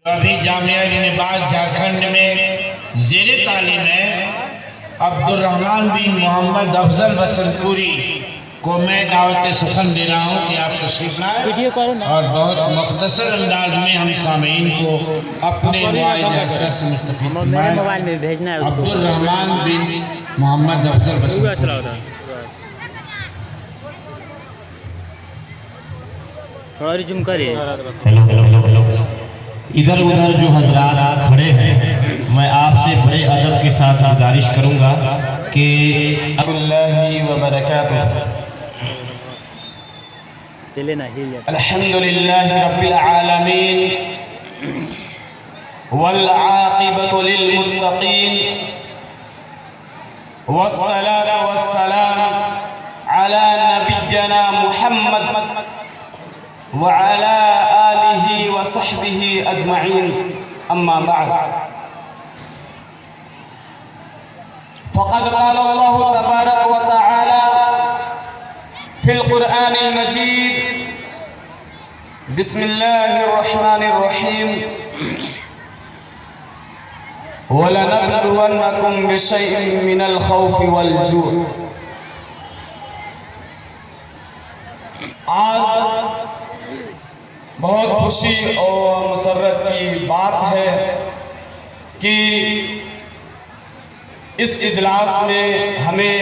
अभी जामिया इब्न झारखंड में ज़ेरे तालीम है। अब्दुर्रहमान बिन मोहम्मद अफजल बसरपुरी को मैं दावत सुखन दे रहा हूँ कि आप तशरीफ लाएं और बहुत मुख्तसर अंदाज में हम सामीन को अपने से मुस्तफ़ीद फरमाएं। अब्दुर्रहमान बिन मोहम्मद अफजल बसरपुरी। इधर उधर जो हजरात खड़े हैं, मैं आपसे बड़े अदब के साथ गुजारिश करूंगा कि अल्हम्दुलिल्लाह रब्बिल आलमीन वल आक़िबतु लिल मुत्तक़ीन वस्सलातु वस्सलाम अला नबिय्यिना मुहम्मद व अला आलिहि व सहबिहि अजमईन, अम्मा बाद। फ़क़द क़ाल अल्लाहु तबारक व तआला फ़िल क़ुरआनिल मजीद, बिस्मिल्लाहिर रहमानिर रहीम, व लनब्लुवन्नकुम बिशैइन मिनल खौफ़ि वल जू'। आज बहुत खुशी और मुसर्रत की बात है कि इस इजलास में हमें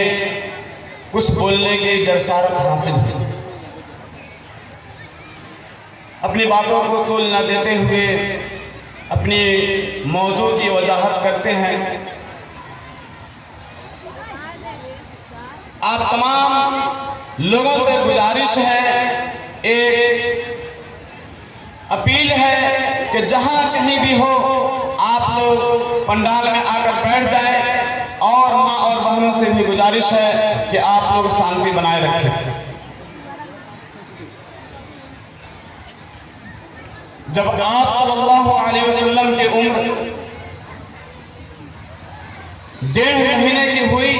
कुछ बोलने की जरसात हासिल हुई। अपनी बातों को तूल न देते हुए अपनी मौजू की वजाहत करते हैं। आप तमाम लोगों से गुजारिश है, एक अपील है कि जहां कहीं भी हो आप लोग पंडाल में आकर बैठ जाएं, और माँ और बहनों से भी गुजारिश है कि आप लोग शांति बनाए रखें। जब आप सल्लल्लाहु अलैहि वसल्लम की उम्र 1.5 महीने की हुई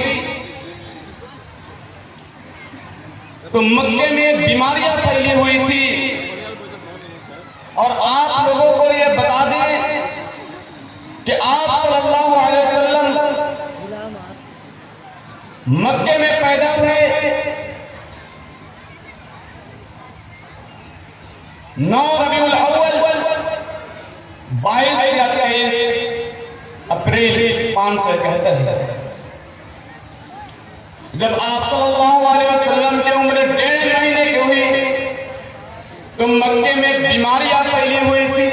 तो मक्के में बीमारियां फैली हुई थी, और आप लोगों को ये बता दें कि आप सल्लल्लाहु अलैहि वसल्लम मक्के में पैदा हुए 9 रबीउल अव्वल 22 या 23 अप्रैल 571। जब आप सल्लल्लाहु अलैहि वसल्लम की उम्र 1.5 महीने की हुई तो मक्के में बीमारियां फैली हुई थी,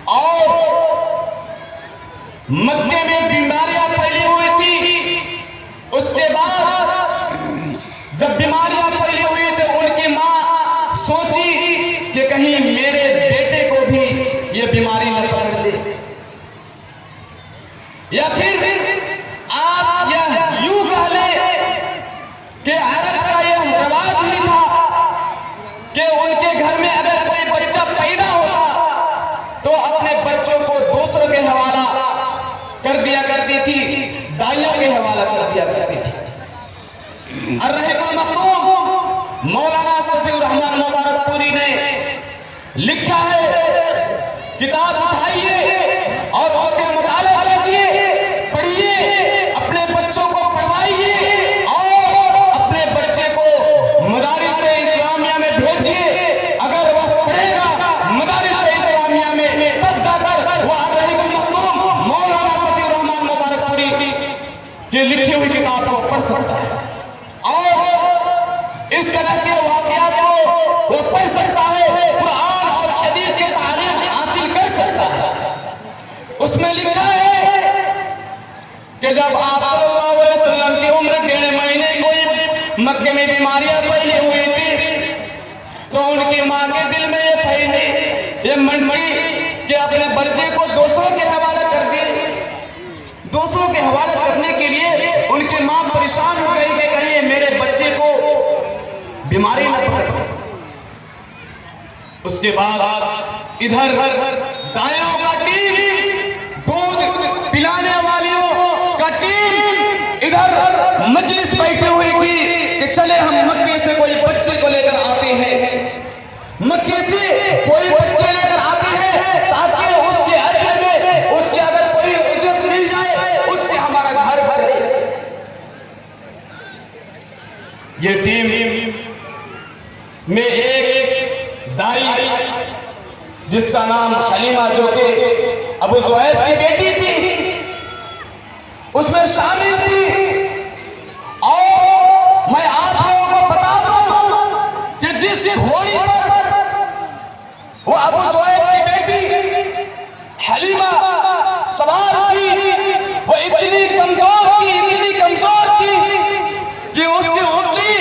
और मक्के में बीमारियां फैली हुई थी। उसके बाद जब बीमारियां फैली हुई तो उनकी मां सोची कि कहीं मेरे बेटे को भी ये बीमारी न पकड़ ले, या फिर आप यह यूं कह ले कि अरब का यह रिवाज ही था कि उनके घर में अगर कोई बच्चा पैदा होता तो अपने बच्चों को दूसरों के हवाला कर दिया करती थी, दाइयों के हवाला कर दिया करती थी। अर्रहीकुल मखतूम मौलाना सफीउर रहमान मुबारकपुरी ने लिखा है, किताब उठाइए और उसके मुताला कीजिए, पढ़िए, अपने बच्चों को पढ़वाइए और अपने बच्चे को मदारिस इस्लामिया में भेजिए। अगर वह पढ़ेगा मदारिस इस्लामिया में, तब जाकर वह अर्रहीकुल मखतूम मौलाना सफीउर रहमान मुबारकपुरी की लिखी हुई किताब को पढ़ सकता है, और इस तरह के वाक़यात को वो पढ़ सकता है, कुरान और हदीस के तालीम हासिल कर सकता है। उसमें लिखा है कि जब आप सल्लल्लाहु अलैहि वसल्लम की उम्र 1.5 महीने कोई मक्के में बीमारियां फैली हुई थी तो उनकी मां के दिल में ये फैली, ये मंडी कि अपने बच्चे को दूसरों के हवाले कर दिए। दूसरों के हवाले करने के लिए उनकी मां परेशान हो गई कि कहीं मेरे बच्चे को बीमारी न पकड़े। उसके बाद इधर दाइयों का टीम, दूध पिलाने वालियों का टीम इधर मजलिस बैठे हुए थी कि चले हम मक्के से कोई बच्चे को लेकर आते हैं, मक्के से कोई बच्चे लेकर आते जिसका नाम हलीमा, जो कि अबू ज़ुहैब की बेटी थी, उसमें शामिल थी। और मैं आप लोगों को बता दूं कि जिस घोड़ी पर वो अबू ज़ुहैब की बेटी हलीमा सवार थी, वो इतनी कमजोर थी कि उसकी ऊँटनी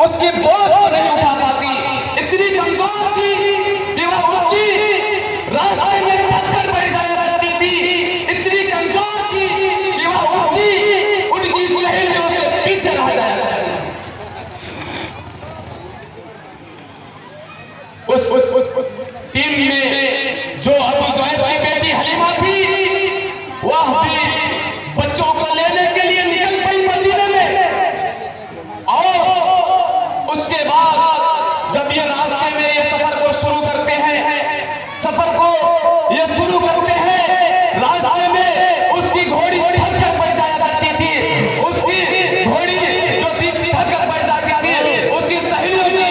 उसकी बोझ को नहीं उठा पाती। इतनी कमजोर थी कि वह ऊँटनी रास्ते में थक बैठ जाया करती थी। इतनी कमजोर थी कि वह ऊँटनी उनकी सहेलियों से पीछे रह जाया करती थी। उस टीम में जो अबू ज़ुहैब की बेटी हलीमा थी, वह भी बच्चों को लेने के लिए निकल पड़ी मदीने में। और उसके बाद जब ये रास्ते में ये सफर को शुरू करते हैं, रास्ते में उसकी घोड़ी थक कर बैठ जाया करती थी। उसकी घोड़ी जो थी थक कर बैठ जाती थी, उसकी सहेलियों की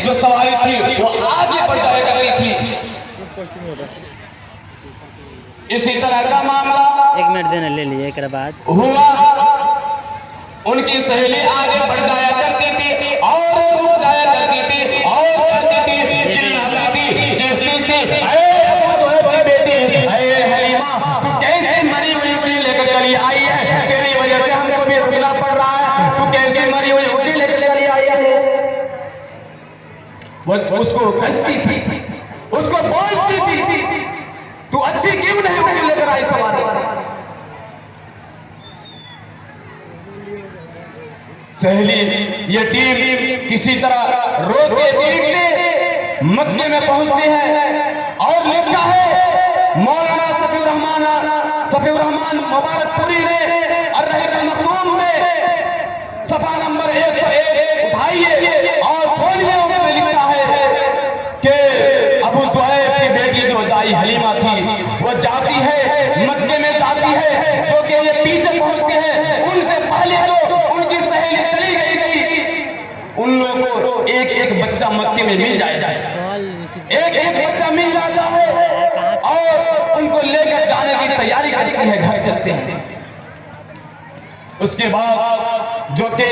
जो सवारी थी वो आगे बढ़ जाया करती थी। इसी तरह का मामला 1 मिनट देने ले लिए एक बाद हुआ। उनकी सहेली आगे बढ़ जाया करती थी और रुक जाया करती थी और कहती थी, चिल्लाती थी, चीखती थी, अरे अबू ज़ुहैब की बेटी, अरे हलीमा, तू कैसे मरी हुई ऊँटनी लेकर चली आई है? तेरी वजह से हमको भी रुकना पड़ रहा है। तू कैसे मरी हुई ऊँटनी लेकर चली आई है? वो उसको कसती थी, उसको बोलती थी, तू अच्छी क्यों नहीं ऊँटनी लेकर आई सवारी? सहेली ये टीम किसी तरह रोते पीटते मक्के में पहुंचती है। और लिखा है मौलाना सफीउर रहमान मुबारकपुरी ने अर्रहीकुल मखदूम में सफा नंबर 101 उठाइए और खोलिए। उसमें लिखा है कि अबू ज़ुहैब की बेटी जो दाई हलीमा थी, वो जाती है मक्के में, जाती है, जो कि ये पीछे पहुंचती है। उनसे पहले जो उनकी सहेली चली गई थी, उन लोगों को एक एक बच्चा मक्के में मिल जाएगा, एक एक बच्चा मिल जाता है और उनको लेकर जाने की तैयारी करती है, घर चलते हैं। उसके बाद जो कि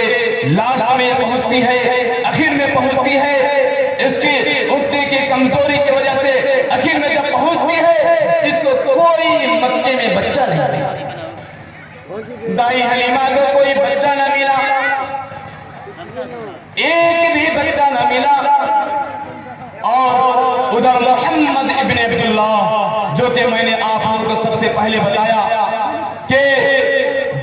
लास्ट में पहुंचती है, आखिर में पहुंचती है, इसकी ऊँटनी की कमजोरी की वजह से आखिर में जब पहुंचती है, इसको कोई मक्के में बच्चा नहीं मिला। दाई हलीमा को कोई बच्चा न मिला, एक भी बच्चा न मिला। और उधर मोहम्मद इब्न अब्दुल्लाह, जो कि मैंने आप लोगों को सबसे पहले बताया कि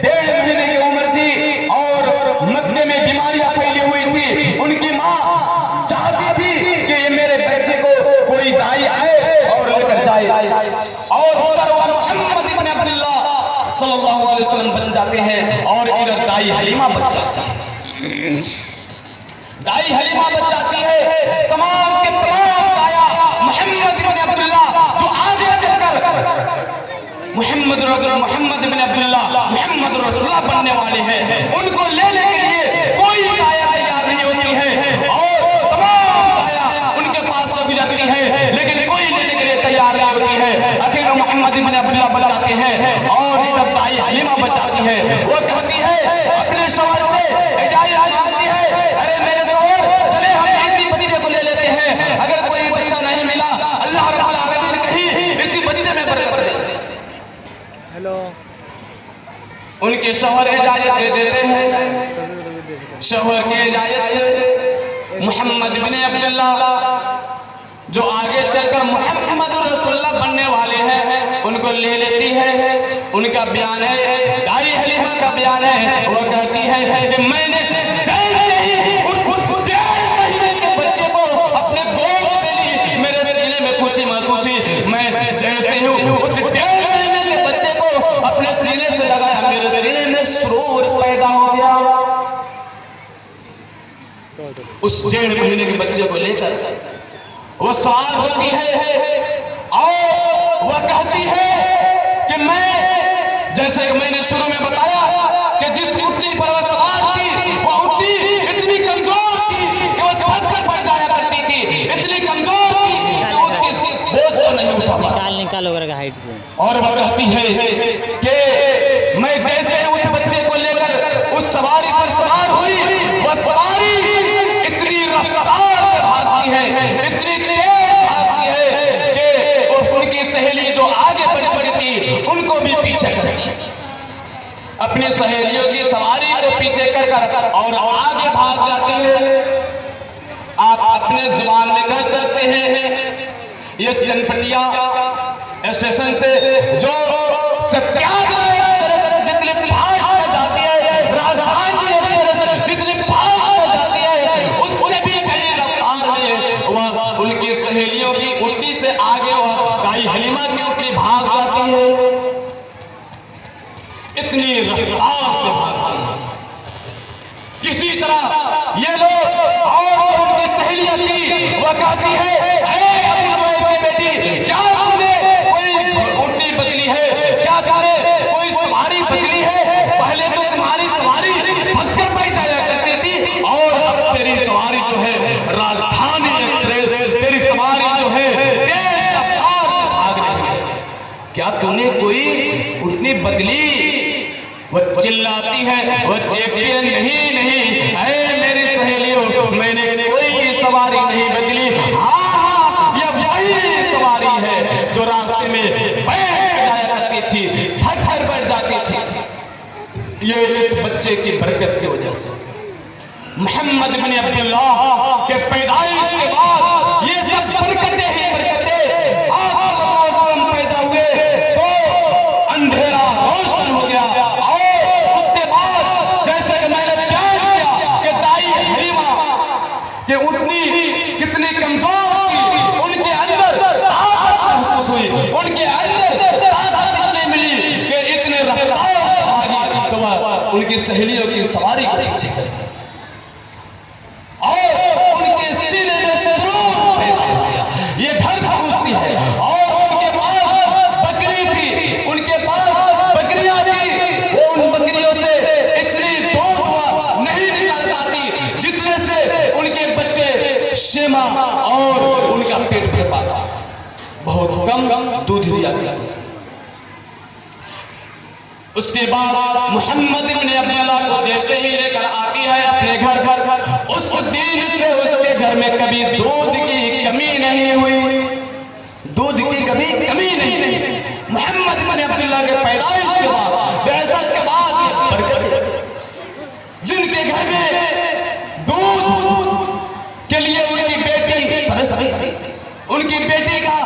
1.5 महीने की उम्र थी और मक्के में बीमारियां फैली हुई थी। उनकी माँ चाहती थी कि ये मेरे बच्चे को कोई दाई आए और लेकर जाए। और उधर वो मोहम्मद इब्न अब्दुल्लाह सल्लल्लाहु अलैहि वसल्लम बन जाते हैं और इधर दाई हलीमा बन जाती है। दाई हलीमा बन जाती है। तमाम के तमाम दाया मोहम्मद इब्न अब्दुल्लाह जो आगे चलकर मोहम्मद इब्न अब्दुल्लाह मोहम्मद रसूलुल्लाह बनने वाले हैं, उनको लेने के लिए कोई दाया तैयार नहीं होती है। और तमाम दाया उनके पास से गुजरती है, लेकिन कोई लेने के लिए तैयार नहीं होती है। आखिर मोहम्मद इब्न अब्दुल्लाह बन जाते हैं और इधर दाई हलीमा बन जाती है। वो कहती है अपने शौहर से इजाजत मांगती है, अरे मेरे चले हम इसी बच्चे को ले लेते हैं। अगर कोई बच्चा नहीं मिला, अल्लाह रब्बुल आलमीन कहीं इसी बच्चे में बरकत दे। हेलो, उनके शौहर इजाजत दे देते हैं। शौहर के इजाजत से मोहम्मद बिन अब्दुल्लाह जो आगे चलकर मोहम्मद रसूलुल्लाह बनने वाले हैं, उनको ले लेती है। उनका बयान है, दाई हलीमा का बयान है, वो कहती है कि मैंने जैसे ही उस 1.5 महीने के बच्चे को अपने गोद में ली, मेरे सीने में खुशी महसूस हुई। मैं जैसे ही उस 1.5 महीने के बच्चे को अपने सीने से लगाया, मेरे सीने में सुरूर पैदा हो गया। उस 1.5 महीने के बच्चे को लेकर वो सवार होती है और वह कहती है कि मैं, जैसे कि मैंने शुरू में बताया कि जिस ऊँटनी पर वह सवार थी, वो ऊँटनी इतनी कमजोर थी कि वह थक कर बैठ जाया करती थी। इतनी कमजोर थी निकालो अगर हाइट से। और वह कहती है कि मैं जैसे उस बच्चे को लेकर उस सवारी पर सवार हुई, वह सवारी इतनी रफ्तार से भागती है, इतनी तेज भागती है कि उनकी सहेली जो आगे बढ़ चुकी थी उनको भी पीछे कर दिया। अपनी सहेलियों की सवारी को पीछे कर और आगे भाग जाती है। आप अपने जुबान में कह सकते हैं ये चनपटिया स्टेशन से जो सत्याग्रह जितने फास्ट में जाती है, राजधानी जितने फास्ट में जाती है, उससे भी कई रफ्तार में वह उनकी सहेलियों की उल्टी से आगे वह दाई हलीमा की उल्टी भाग जाती है। इतनी रफ्तार से भागती है। किसी तरह ये लोग और उनकी सहेलियां थी, वह कहती है अबू जुहैब की बेटी, क्या तुमने कोई उल्टी बदली है, क्या तुमने कोई सवारी बदली है? पहले तो तुम्हारी सवारी भगकर बैठ जाया करती थी और अब तेरी सवारी जो है राजधानी एक्सप्रेस, तेरी सवारी जो है तेज रफ्तार से भाग रही है। क्या तूने कोई उल्टी बदली? वह चिल्लाती है, वह चीखती है नहीं नहीं ऐ मेरी सहेलियों, मैंने कोई सवारी नहीं बदली। हाँ, यह वही सवारी है जो रास्ते में बैठ जाया करती थी, भगकर बैठ जाती थी। ये इस बच्चे की बरकत की वजह से, मोहम्मद बिन अब्दुल्लाह के पैदाइश के बाद ये सब बरकतें ही बरकतें। आप पैदा हुए तो अंधेरा रोशन हो गया और उसके बाद जैसे कि मैंने बयान किया कि दाई हलीमा कि उतनी कितनी कमजोर थी, उनके अंदर ताकत महसूस हुई, उनके अंदर ताकत इतनी मिली कि इतने रफ्तार से भागी तो वह उनकी सहेलियों की सवारी को पीछे कर दी और उनके सीने में सुरूर पैदा हो गया। ये घर पहुंचती है और उनके पास बकरी थी, उनके पास बकरियां थी, वो उन बकरियों से इतनी दूध नहीं निकल पाती जितने से उनके बच्चे शेमा और उनका पेट भर पाता। बहुत कम दूध दिया गया। उसके बाद मोहम्मद इब्न अब्दुल्लाह को जैसे ही लेकर आती है अपने घर पर, उस दिन से उसके घर में कभी दूध की कमी नहीं हुई, दूध की कभी कमी नहीं हुई। मोहम्मद इब्न अब्दुल्लाह के पैदाइश के बाद, बिअसत के बाद ये बरकत, जिनके घर में दूध के लिए उनकी बेटी तरस रही थी, उनकी बेटी का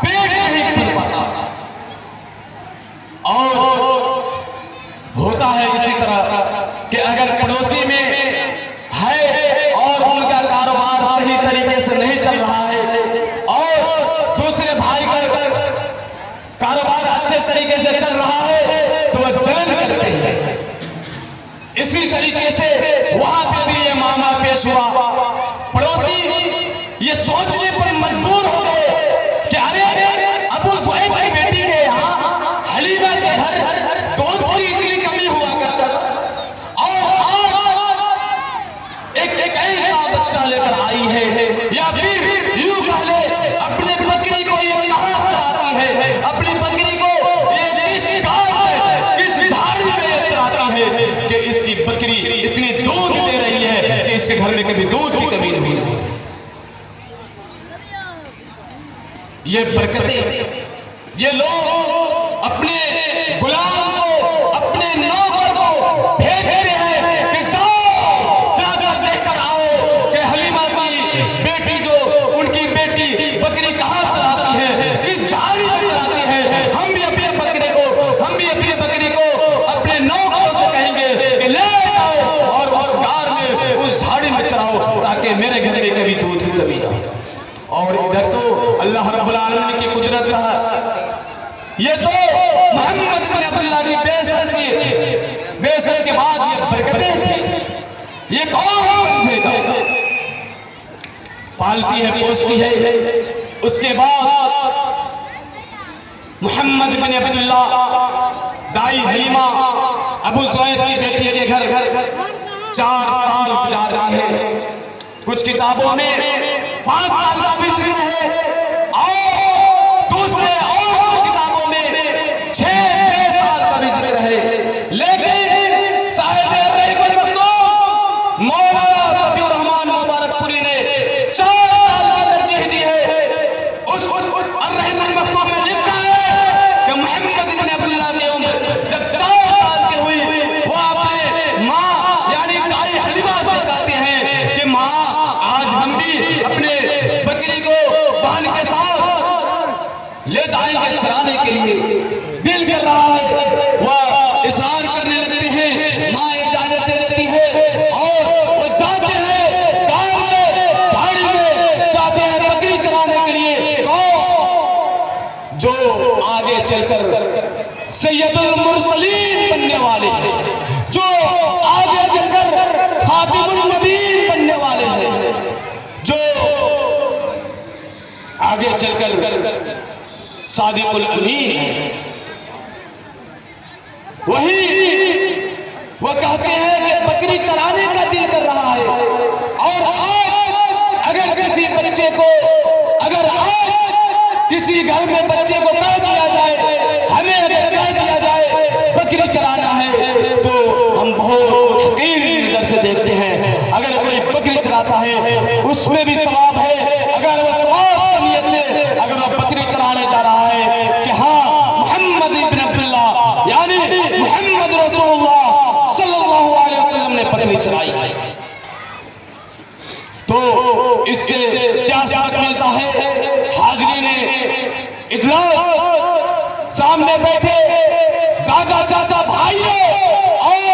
पेट नहीं भर पाता। और होता है इसी तरह कि अगर पड़ोसी में है और उनका कारोबार सही तरीके से नहीं चल रहा है और दूसरे भाई का कारोबार अच्छे तरीके से चल रहा है तो वह जलन करते हैं। इसी तरीके से वहां पे भी ये मामला पेश हुआ। पड़ोसी ये सोचने पर मजबूर हो गए कि अरे अबू जुहैब की बेटी के यहाँ हलीमा के घर दूध की इतनी कमी हुआ करता था और एक ऐसा बच्चा लेकर आई है, या फिर यूं कह ले अपने बकरी को ये कहां चराती है, अपनी बकरी को ये किस घाट किस झाड़ी में ये चराती है कि इसकी बकरी इतनी दूध दे रही है कि इसके घर में कभी दूध की कमी नहीं हुई। ये बरकतें, ये लोग अपने गुलाम को, अपने नौकर को भेजते हैं कि जाओ जाकर देखकर आओ कि हलीमा की बेटी जो उनकी बेटी बकरी कहाँ चराती है, किस झाड़ी में चराती है। हम भी अपने बकरे को अपने नौकरों से कहेंगे कि ले जाओ और उस गार में उस झाड़ी में चराओ ताकि मेरे घर में कभी दूध की कमी ना हो। और इधर तो अल्लाह रब्बुल आलमीन की कुदरत है। ये तो मोहम्मद बिन अब्दुल्लाह की बेसत के बाद ये बरकतें थी। ये कौन समझेगा? पालती है, पोसती है। उसके बाद मोहम्मद बिन अब्दुल्लाह दाई हलीमा अबू जुहैब की बेटी के घर 4 साल गुजार रहे हैं। कुछ किताबों में 5 साल का भी जिक्र है और दूसरे और ले जाएंगे चराने के लिए। दिल कर रहा है, वह इसरार करने लगते हैं, माँ इजाजत दे देती है और वो जाते हैं गांव में, झाड़ी में जाते हैं बकरी चराने के लिए। तो जो आगे चलकर सैयदुल मुरसलीन बनने वाले हैं, जो आगे चलकर खातिमुन नबीय्यीन बनने वाले हैं, जो आगे चलकर सादिकुल अमीन है, वही वो कहते हैं कि बकरी चराने का दिल कर रहा है। और आज अगर किसी बच्चे को, अगर आज किसी घर में बच्चे को कह दिया जाए, हमें अगर कह दिया जाए बकरी चराना है, तो हम बहुत हकीर नजर से देखते हैं। अगर कोई बकरी चराता है उसमें भी सवाब है, अगर वो सवाब की नीयत से अगर वो बकरी चराने जा रहा है कि हाँ मोहम्मद इब्न अब्दुल्लाह यानी मोहम्मद रसूलुल्लाह सल्लल्लाहु अलैहि वसल्लम ने बकरी चराई, तो इससे क्या सबक मिलता है? हाजरीन इजलास, सामने बैठे दादा चाचा भाइयों और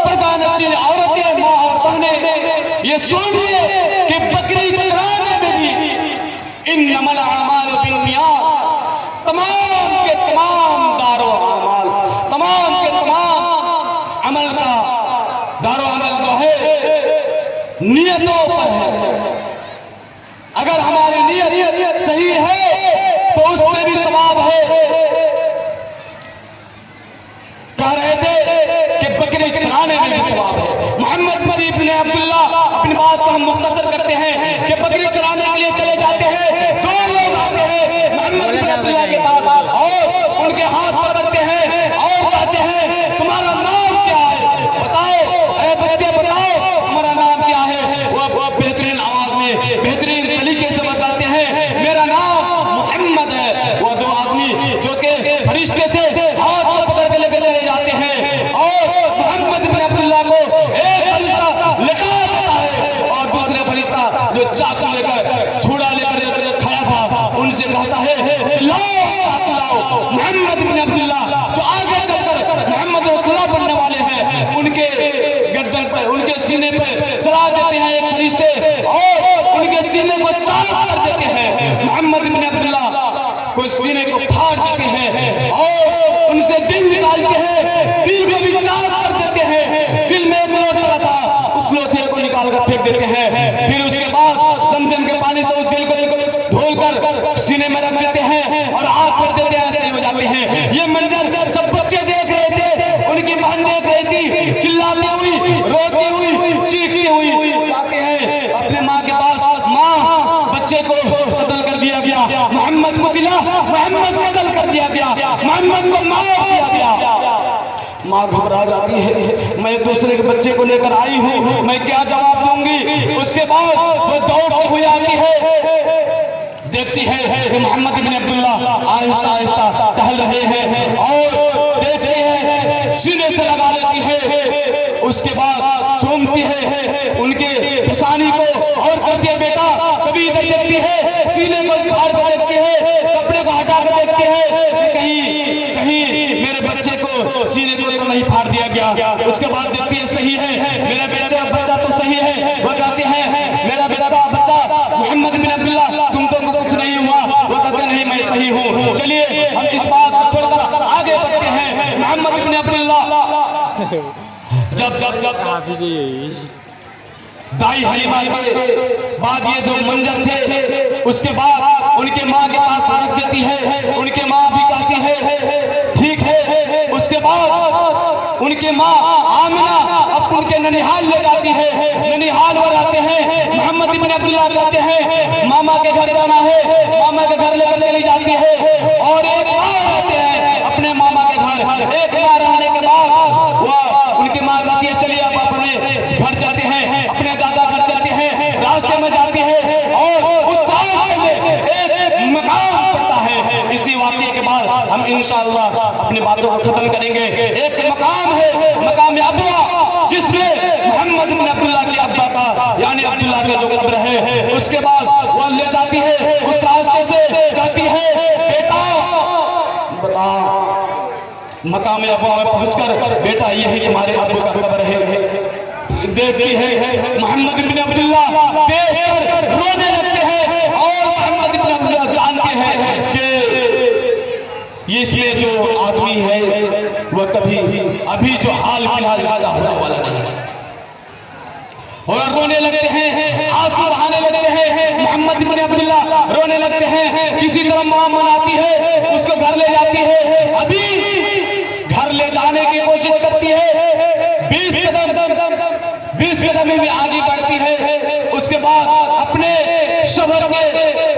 प्रधानशील औरतें, माँ और बहनें, ये सुनिए कि बकरी चराने में भी इन्नमल अमालु बिन्नियात, तमाम के तमाम दारो अमाल, तमाम के तमाम अमल का दारो अमल जो है नियतों पर है। अगर हमारी नियत सही है तो उसमें भी सवाब है। कह रहे थे कि बकरी चराने में भी सवाब है। मोहम्मद इब्न अब्दुल्लाह, अपनी बात को हम मुख्तसर करते हैं कि बकरी चराने के लिए चले जाते हैं, दो लोग आते हैं मोहम्मद इब्न अब्दुल्लाह के पास और उनके हाथ पकड़ते हैं और कहते हैं तुम्हारा नाम क्या है, बताओ अरे बच्चे बताओ तुम्हारा नाम क्या है। वो बेहतरीन आवाज में बेहतरीन तरीके से बताते हैं मेरा नाम मोहम्मद है। वो दो आदमी जो के फरिश्ते थे हाथ को पकड़ के लेकर चले जाते हैं और मोहम्मद बिन अब्दुल्लाह को एक फरिश्ता लटा देता है और दूसरे फरिश्ता जो चाकू लेकर छुरा लेकर खड़ा था उनसे कहता है लाओ मोहम्मद बिन अब्दुल्लाह जो आगे चलकर मोहम्मद रसूलुल्लाह बनने वाले हैं, उनके गर्दन पर, उनके सीने पर चला देते हैं एक फरिश्ते और उनके सीने को चाक कर देते हैं। मोहम्मद बिन अब्दुल्लाह को सीने को फाड़ देते हैं और उनसे दिल निकालते हैं, दिल को भी चाक कर देते हैं। दिल में लोट पड़ा था, उस लोटे को निकाल कर फेंक देते हैं। फिर उसके बाद जमजम के पानी से उस दिल को धोकर सीने में रख देते हैं और आग कर देते हैं, ऐसे हो जाते हैं। ये मंजर सब बच्चे देख रहे थे, उनकी बहन देख रही थी, चिल्लाती हुई, रोती हुई, चीखती हुई जाते हैं अपने माँ के पास, माँ बच्चे को कत्ल कर दिया गया, मोहम्मद को दिला, मोहम्मद कत्ल कर दिया गया, मोहम्मद को मार दिया गया। माँ घबरा जाती है, मैं दूसरे के बच्चे को लेकर आई हूँ, मैं क्या जवाब दूंगी। उसके बाद वो दौड़ती हुई आती है, देखती है कि मोहम्मद बिन अब्दुल्लाह आहिस्ता आहिस्ता टहल रहे हैं और देखती है, सीने से लगा लेती है। उसके बाद चूमती है उनके पिसानी को और कहती है बेटा, कभी इधर देखती है, सीने को फाड़ कर देखती है, कपड़े को हटा कर देखती है कि कहीं कहीं मेरे बच्चे को सीने को तो नहीं फाड़ दिया गया। उसके बाद देखती है सही है, मेरा बच्चा तो सही है। वो कहते हैं मेरा बच्चा मोहम्मद बिन अब्दुल्लाह तुम तो कुछ नहीं हुआ। वो कहते नहीं मैं सही हूँ। चलिए हम इस बात को छोड़कर आगे बढ़ते हैं। मोहम्मद बिन अब्दुल्लाह जब दाई हलीमा के बाद ये जो मंजर थे, उसके बाद उनके माँ के पास रख देती है, उनके माँ भी कहती है ठीक है। उसके बाद उनके माँ आमिना अब उनके ननिहाल ले जाती है, ननिहाल हो जाते हैं। मोहम्मद बिन अब्दुल्लाह कहते हैं मामा के घर जाना है, मामा के घर लेकर चली जाती है और एक बार आते हैं अपने मामा के घर। एक बार रहने के बाद वह उनकी माँ कहती है चलिए आप अपने घर चलते हैं, अपने दादा घर चलते हैं। रास्ते में जाती है और उस रास्ते में एक मकाम पड़ता है। इसी वाक़ये के बाद हम इंशाअल्लाह अपनी बातों को खत्म करेंगे। एक मकाम है, मकाम अब्वा, जिसमें मोहम्मद बिन अब्दुल्लाह के अब्बा का यानी अब्दुल्लाह का जो कब्र है, उसके बाद वह ले जाती है उस रास्ते से, कहती है बेटा मकाम अबू में पहुंचकर बेटा यही तुम्हारे अबू का कब्र है देखती है। मोहम्मद इब्न अब्दुल्ला देखकर रोने लगते हैं और मोहम्मद इब्न अब्दुल्ला जानते हैं कि ये इसमें जो आदमी है वह कभी अभी जो हाल फिलहाल ज्यादा होने वाला नहीं है। और रोने लगते हैं, आंसू बहाने लगते हैं। मोहम्मद इब्न अब्दुल्ला रोने लगते हैं। किसी तरह मां मनाती है, उसको घर ले जाती है। अभी घर ले जाने की कोशिश करती है, 20 कदम में आगे बढ़ती है। उसके बाद अपने शहर के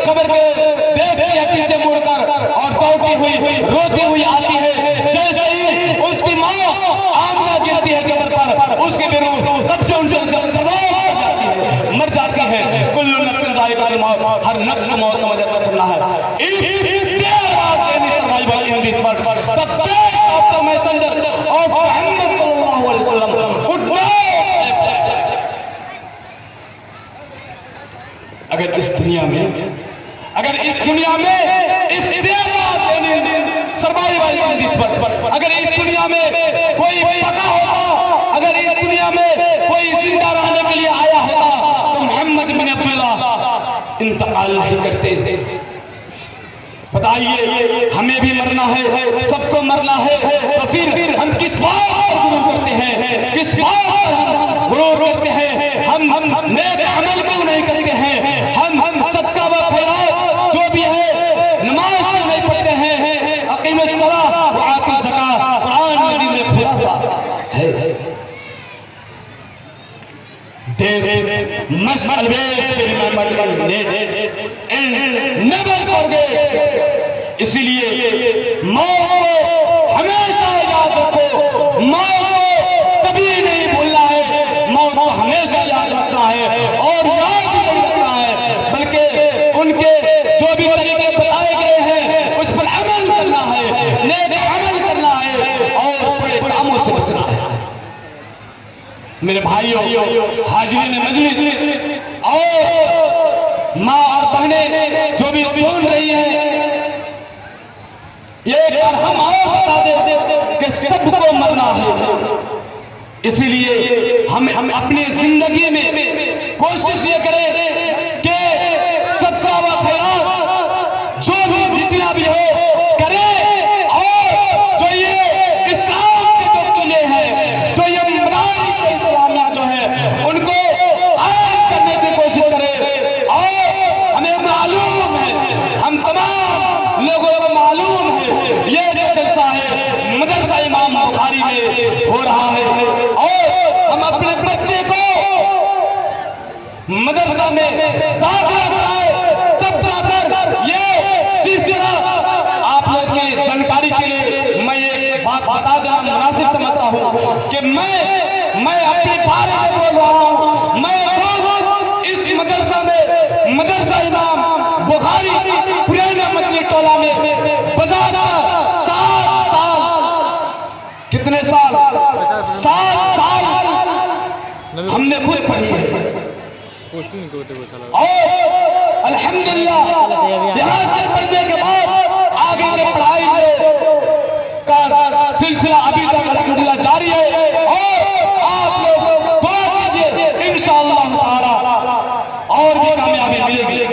कब्र के देखती है पीछे मुड़कर और दौड़ती हुई रोती हुई आती है। जैसे ही उसकी मां आमना गिरती है कब्र पर, उसके विरुद्ध तब से उनसे मर जाती है। कुल्लु नफ्सिन ज़ाइक़ातुल मौत, हर नफ्स को मौत का मजा चखना है। If there are any survival in this world, the faith of the messenger of Muhammad सल्लल्लाहु अलैहि वसल्लम वुड नॉट। अगर इस दुनिया में if there are any survival in this world, अगर इस दुनिया में कोई बका होता, अगर इस दुनिया में कोई जिंदा रहने के लिए आया होता, मोहम्मद बिन अब्दुल्ला इंतकाल नहीं करते थे। बताइए, हमें भी मरना है, सबको मरना है, तो फिर हम किस बात पर गुरूर करते हैं, किस बात पर हम गुरूर करते हैं? हम नेक अमल क्यों नहीं करते हैं? हम सदका व खैरात जो भी है नमाज क्यों नहीं पढ़ते हैं? अकीमुस सलाह व आतुज़ ज़कात कुरान मजीद में खुलासा है। must always remember and never forget। इसीलिए मौत को हमेशा याद रखो, मौत को कभी नहीं भूलना है, मौत को हमेशा याद रखना है और याद नहीं रखना है, बल्कि उनके जो भी तरीके बताए गए हैं उस पर अमल करना है, नेक अमल करना है और बुरे कामों से बचना है। मेरे भाइयों, हाजिरीन मजलिस और माँ और बहनें जो भी सुन रही हैं, एक बार हम और बता दें कि सबको मरना है। इसीलिए हम अपनी जिंदगी में कोशिश ये करें कि सदका व खैरात जो भी जितना भी हो करें और जो ये इस्लाम के जो किले हैं, जो ये इस्लामिया जो है उनको आयत करने की कोशिश करें। और हमें मालूम है, हम तमाम लोगों को मालूम है, ये जो जलसा है मदरसा इमाम बुखारी में हो रहा है और हम अपने बच्चे को मदरसा में दाखिला कराए, तब जाकर ये जिस तरह आप लोग की जानकारी के लिए मैं एक बात बता देना मुनासिब समझता हूँ कि मैं अपने बारे में बोल रहा हूँ। मैं इस मदरसा में मदरसा इमाम बुखारी पुराना मदनी टोला में बजाना 7 साल, कितने साल? 7 साल हमने खुद पढ़ी है और अल्हम्दुलिल्लाह यहाँ से पढ़ने के बाद आगे की पढ़ाई का सिलसिला अभी तक अल्हम्दुलिल्लाह जारी है और आप लोग दुआ कीजिए, इंशाअल्लाह ताला और भी कामयाबी मिलेगी।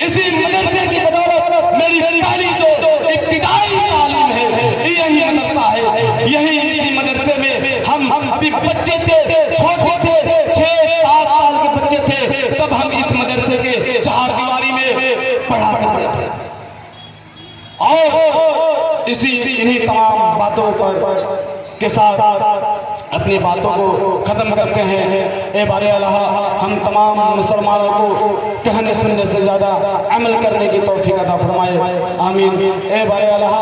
इसी मदरसे की बदौलत मेरी पहली जो इब्तिदाई तालीम है यही मदरसा है। यही इसी मदरसे में हम अभी बच्चे थे, छोटे थे, 6-7 साल के बच्चे थे, तब हम इस मदरसे के 4 दीवारी में पढ़ा करते थे। और इन्हीं तमाम बातों के साथ अपनी बातों को ख़त्म करते हैं। ए बारे अल्लाह हम तमाम मुसलमानों को कहने सुनने से ज़्यादा अमल करने की तौफीक अता फरमाए, आमीन। ए बारे अल्लाह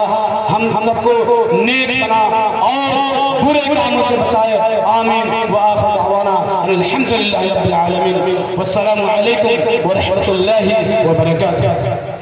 हम सबको नेक बना और बुरे कामों से बचाए, आमीन। व आखिर दअवाना अल्हम्दुलिल्लाहि रब्बिल आलमीन। वस्सलामु अलैकुम व रहमतुल्लाहि व बरकातुहू।